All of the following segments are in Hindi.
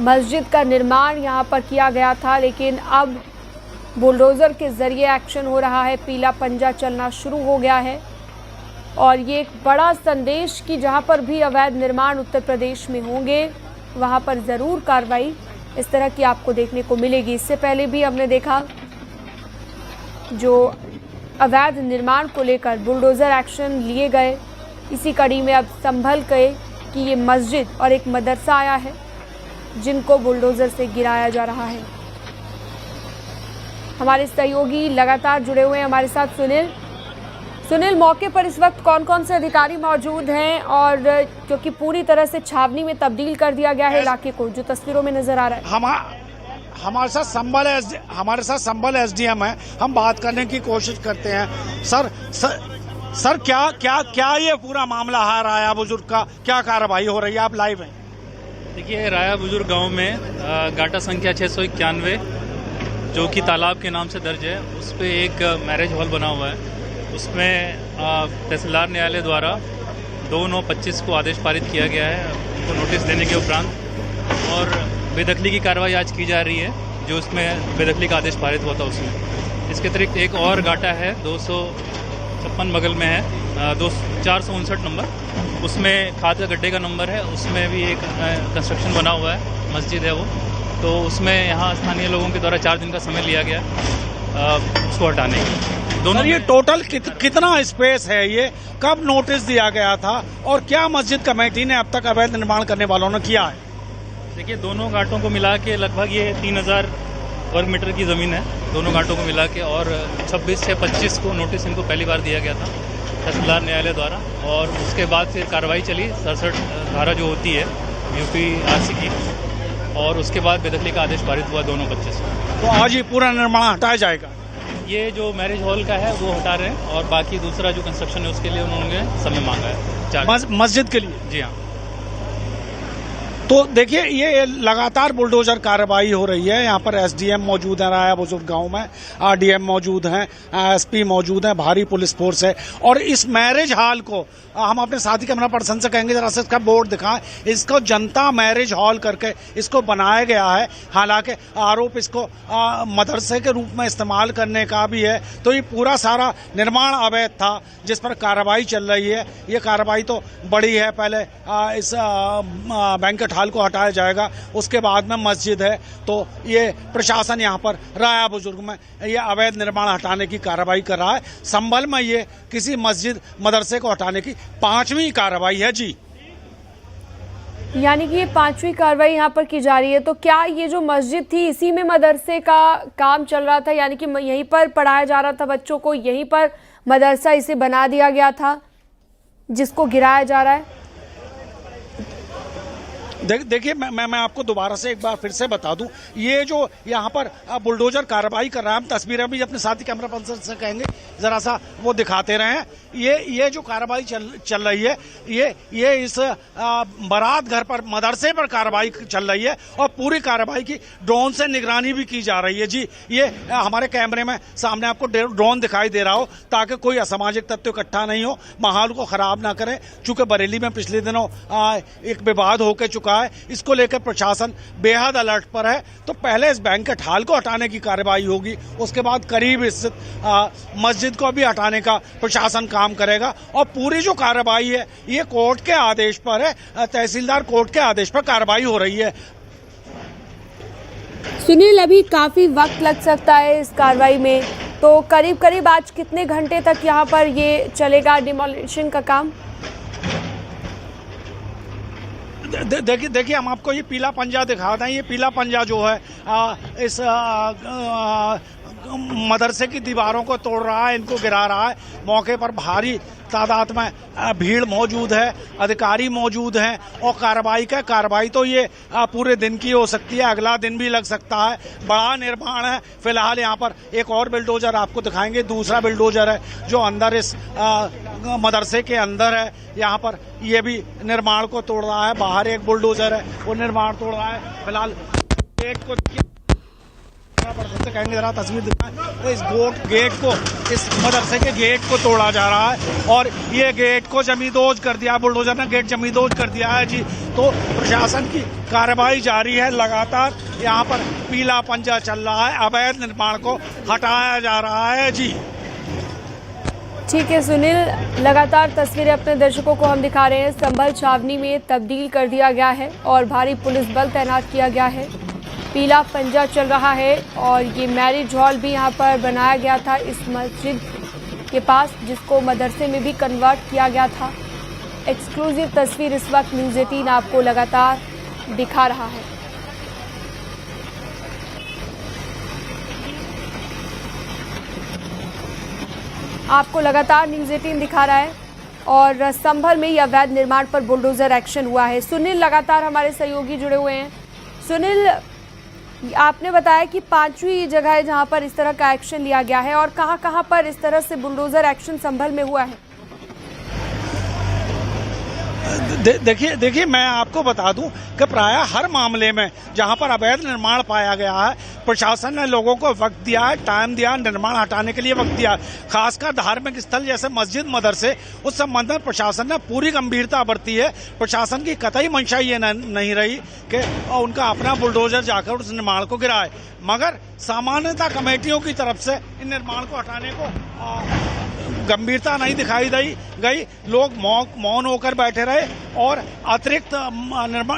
मस्जिद का निर्माण यहाँ पर किया गया था, लेकिन अब बुलडोज़र के ज़रिए एक्शन हो रहा है, पीला पंजा चलना शुरू हो गया है। और ये एक बड़ा संदेश कि जहाँ पर भी अवैध निर्माण उत्तर प्रदेश में होंगे वहाँ पर ज़रूर कार्रवाई इस तरह की आपको देखने को मिलेगी। इससे पहले भी हमने देखा जो अवैध निर्माण को लेकर बुलडोज़र एक्शन लिए गए, इसी कड़ी में अब संभल गए कि ये मस्जिद और एक मदरसा आया है जिनको बुलडोज़र से गिराया जा रहा है। हमारे सहयोगी लगातार जुड़े हुए हैं हमारे साथ। सुनील, मौके पर इस वक्त कौन कौन से अधिकारी मौजूद हैं और क्योंकि पूरी तरह से छावनी में तब्दील कर दिया गया है इलाके को, जो तस्वीरों में नजर आ रहा है। हमारे साथ संभल एसडीएम है, हम बात करने की कोशिश करते हैं। सर क्या ये पूरा मामला है राया बुजुर्ग का, क्या कार्रवाई हो रही है? आप लाइव हैं। देखिए, राया बुजुर्ग गांव में गाटा संख्या 691 जो कि तालाब के नाम से दर्ज है, उस पे एक मैरिज हॉल बना हुआ है। उसमें तहसीलदार न्यायालय द्वारा 2/9/25 को आदेश पारित किया गया है, उनको नोटिस देने के उपरांत, और बेदखली की कार्रवाई आज की जा रही है जो उसमें बेदखली का आदेश पारित हुआ था उसमें। इसके अतिरिक्त एक और गाटा है 256 बगल में है, 459 नंबर, उसमें खाद का गड्ढे का नंबर है, उसमें भी एक कंस्ट्रक्शन बना हुआ है, मस्जिद है वो, तो उसमें यहाँ स्थानीय लोगों के द्वारा 4 दिन का समय लिया गया उसको हटाने की। दोनों ये टोटल कितना स्पेस है, ये कब नोटिस दिया गया था और क्या मस्जिद कमेटी ने अब तक अवैध निर्माण करने वालों ने किया है? देखिए, दोनों घाटों को मिला के लगभग ये 3000 वर्ग मीटर की ज़मीन है, दोनों घाटों को मिला के, और 26/6/25 को नोटिस इनको पहली बार दिया गया था तहसीलदार न्यायालय द्वारा, और उसके बाद फिर कार्रवाई चली 67 धारा जो होती है UPRC की, और उसके बाद बेदखली का आदेश पारित हुआ 2/9/25। तो आज ये पूरा निर्माण हटाया जाएगा? ये जो मैरिज हॉल का है वो हटा रहे हैं, और बाकी दूसरा जो कंस्ट्रक्शन है उसके लिए उन्होंने समय मांगा है मस्जिद के लिए। जी हाँ। तो देखिए, ये लगातार बुलडोजर कार्रवाई हो रही है। यहाँ पर एसडीएम मौजूद है राया बुजुर्ग गांव में, आरडीएम मौजूद हैं, एसपी मौजूद हैं, भारी पुलिस फोर्स है। और इस मैरिज हॉल को हम अपने साथी कैमरा पर्सन से कहेंगे जरा से इसका बोर्ड दिखाएं। इसको जनता मैरिज हॉल करके इसको बनाया गया है। हालांकि आरोप इसको मदरसे के रूप में इस्तेमाल करने का भी है। तो ये पूरा सारा निर्माण अवैध था जिस पर कार्रवाई चल रही है। ये कार्रवाई तो बड़ी है, पहले इस बैंकेट हॉल को हटाया जाएगा, उसके बाद में मस्जिद है। तो ये प्रशासन यहाँ पर राया बुजुर्ग में ये अवैध निर्माण हटाने की कार्रवाई कर रहा है। संभल में ये किसी मस्जिद मदरसे को हटाने की 5वीं कार्रवाई है। जी, यानी कि ये 5वीं कार्रवाई यहाँ पर की जा रही है। तो क्या ये जो मस्जिद थी इसी में मदरसे का काम चल रहा था, यानी कि यहीं पर पढ़ाया जा रहा था बच्चों को, यहीं पर मदरसा इसे बना दिया गया था जिसको गिराया जा रहा है? देखिए, मैं आपको दोबारा से एक बार फिर से बता दूं, ये जो यहाँ पर बुलडोजर कार्रवाई कर रहा है, हम तस्वीरें भी अपने साथी कैमरा पर्सन से कहेंगे जरा सा वो दिखाते रहे। ये जो कार्रवाई चल रही है, ये इस बारात घर पर, मदरसे पर कार्रवाई चल रही है, और पूरी कार्रवाई की ड्रोन से निगरानी भी की जा रही है। जी, ये हमारे कैमरे में सामने आपको ड्रोन दिखाई दे रहा हो, ताकि कोई असामाजिक तत्व इकट्ठा नहीं हो, माहौल को खराब ना करें। चूंकि बरेली में पिछले दिनों एक विवाद होकर चुका है, इसको लेकर प्रशासन बेहद अलर्ट पर है। तो पहले इस बैंकेट हॉल को हटाने की कार्रवाई होगी, उसके बाद करीब स्थित मस्जिद को भी हटाने का प्रशासन काम करेगा। और पूरी जो कार्रवाई है ये कोर्ट के आदेश पर है, तहसीलदार कोर्ट के आदेश पर कार्रवाई हो रही है। सुनील, अभी काफी वक्त लग सकता है इस कार्रवाई में, तो करीब आज कितने घंटे तक यहाँ पर ये चलेगा डिमोलिशन का काम? देखिए, हम आपको ये पीला पंजा दिखाते हैं। ये पीला पंजा जो है इस मदरसे की दीवारों को तोड़ रहा है, इनको गिरा रहा है। मौके पर भारी तादाद में भीड़ मौजूद है, अधिकारी मौजूद हैं, और कार्रवाई तो ये पूरे दिन की हो सकती है, अगला दिन भी लग सकता है। बड़ा निर्माण है। फिलहाल यहाँ पर एक और बुलडोजर आपको दिखाएंगे, दूसरा बुलडोजर है जो अंदर इस मदरसे के अंदर है। यहाँ पर ये भी निर्माण को तोड़ रहा है। बाहर एक बुलडोजर है वो निर्माण तोड़ रहा है। फिलहाल एक को कैमरा पर्सन से कहेंगे जरा तस्वीर दिखाएं, तो इस गेट को, इस मदरसे के गेट को तोड़ा जा रहा है और ये गेट को जमींदोज कर दिया, बुलडोजर ने गेट जमींदोज कर दिया है जी। तो प्रशासन की कार्रवाई जारी है, लगातार यहाँ पर पीला पंजा चल रहा है, अवैध निर्माण को हटाया जा रहा है जी। ठीक है सुनील, लगातार तस्वीरें अपने दर्शकों को हम दिखा रहे हैं। संभल छावनी में तब्दील कर दिया गया है और भारी पुलिस बल तैनात किया गया है। पीला पंजा चल रहा है और ये मैरिज हॉल भी यहाँ पर बनाया गया था इस मस्जिद के पास, जिसको मदरसे में भी कन्वर्ट किया गया था। एक्सक्लूसिव तस्वीर इस वक्त न्यूज़ 18 आपको लगातार दिखा रहा है। आपको लगातार न्यूज़ 18 दिखा रहा है और संभल में यह अवैध निर्माण पर बुलडोजर एक्शन हुआ है। सुनील, लगातार हमारे सहयोगी जुड़े हुए हैं। सुनील, आपने बताया कि 5वीं जगह है जहां पर इस तरह का एक्शन लिया गया है, और कहां पर इस तरह से बुलडोजर एक्शन संभल में हुआ है? देखिए मैं आपको बता दूं कि प्राय हर मामले में जहां पर अवैध निर्माण पाया गया है, प्रशासन ने लोगों को वक्त दिया है, टाइम दिया, निर्माण हटाने के लिए वक्त दिया। खासकर धार्मिक स्थल जैसे मस्जिद, मदरसे, उस संबंध में प्रशासन ने पूरी गंभीरता बरती है। प्रशासन की कतई मंशा ये नहीं रही कि उनका अपना बुलडोजर जाकर उस निर्माण को गिराए, मगर सामान्यतः कमेटियों की तरफ से इन निर्माण को हटाने को गंभीरता नहीं दिखाई गई। लोग मौन होकर बैठे रहे और अतिरिक्त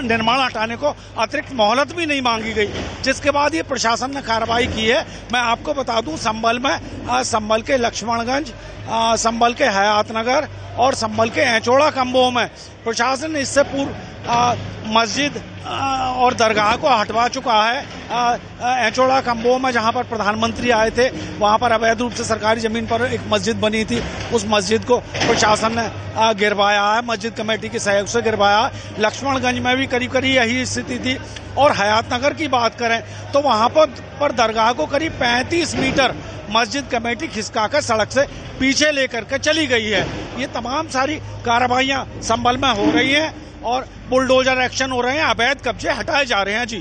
निर्माण हटाने को अतिरिक्त मोहलत भी नहीं मांगी गई, जिसके बाद ये प्रशासन ने कार्रवाई की है। मैं आपको बता दूं, संभल में, संभल के लक्ष्मणगंज, संभल के हयातनगर और संभल के एचोड़ा कम्बों में प्रशासन ने इससे पूर्व मस्जिद और दरगाह को हटवा चुका है। एचोड़ा कम्बों में जहां पर प्रधानमंत्री आए थे, वहां पर अवैध रूप से सरकारी जमीन पर एक मस्जिद बनी थी, उस मस्जिद को प्रशासन ने गिरवाया है, मस्जिद कमेटी के सहयोग से गिरवाया। लक्ष्मणगंज में भी करीब यही स्थिति थी। और हयातनगर की बात करें तो वहां पर दरगाह को करीब 35 मीटर मस्जिद कमेटी खिसकाकर सड़क से पीछे लेकर के चली गई है। ये तमाम सारी कार्रवाइयां संभल में हो रही हैं और बुलडोजर एक्शन हो रहे हैं, अवैध कब्जे हटाए जा रहे हैं जी।